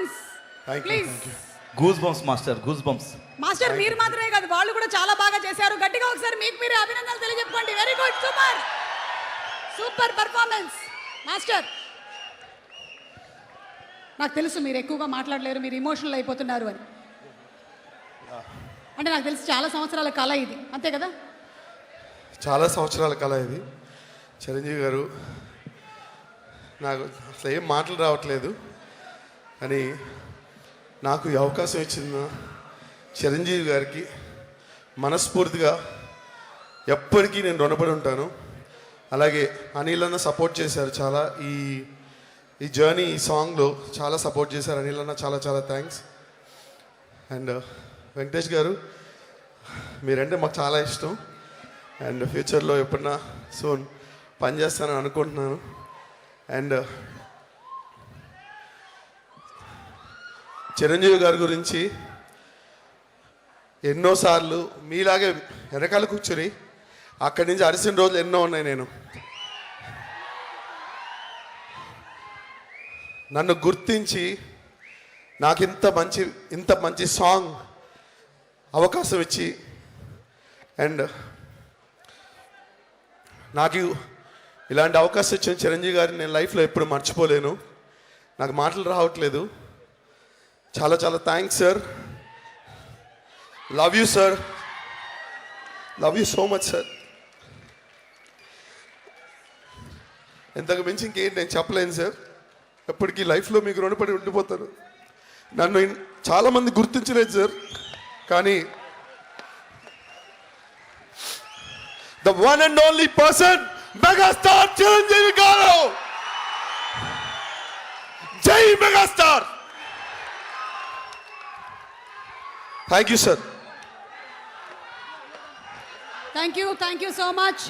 Performance please. Goose bumps master, goose bumps. Master మీరు మాత్రమే కాదు, వాళ్ళు కూడా చాలా బాగా చేశారు. గట్టిగా ఒకసారి మీకు మీరే అభినందనలు తెలియజెప్పుకోండి. Very good, super super performance master. నాకు తెలుసు మీరు ఎక్కువగా మాట్లాడలేరు, మీరు ఇమోషనల్ అయిపోతున్నారు అని. అంటే నాకు తెలిసి చాలా సంవత్సరాల కళ ఇది, అంతే కదా? చాలా సంవత్సరాల కళ ఇది. చిరంజీవి గారు, నాకు అసలు ఏం మాటలు రావట్లేదు, కానీ నాకు ఈ అవకాశం ఇచ్చిన చిరంజీవి గారికి మనస్ఫూర్తిగా ఎప్పటికీ నేను రుణపడి ఉంటాను. అలాగే అనిల్ అన్న సపోర్ట్ చేశారు చాలా, ఈ జర్నీ, ఈ సాంగ్లో చాలా సపోర్ట్ చేశారు అనిల్ అన్న, చాలా చాలా థ్యాంక్స్. అండ్ వెంకటేష్ గారు, మీరంటే మాకు చాలా ఇష్టం. అండ్ ఫ్యూచర్లో ఎప్పుడన్నా సూన్ పనిచేస్తానని అనుకుంటున్నాను. అండ్ చిరంజీవి గారి గురించి ఎన్నోసార్లు మీలాగే వెనకాల కూర్చొని అక్కడి నుంచి అరిసిన రోజులు ఎన్నో ఉన్నాయి. నేను నన్ను గుర్తించి నాకు ఇంత మంచి సాంగ్ అవకాశం ఇచ్చి, అండ్ నాకు ఇలాంటి అవకాశం ఇచ్చిన చిరంజీవి గారిని నేను లైఫ్లో ఎప్పుడు మర్చిపోలేను. నాకు మాటలు రావట్లేదు. చాలా చాలా thanks sir. Love you sir, love you so much sir. ఎంతకు మించి ఇంకేంటి నేను చెప్పలేను సార్. ఎప్పటికీ లైఫ్లో మీకు రుణపడి ఉండిపోతాను. నన్ను చాలామంది గుర్తించలేదు సార్, కానీ the one and only person megastar Chiranjeevi గారు. జై megastar. Thank you sir. Thank you so much.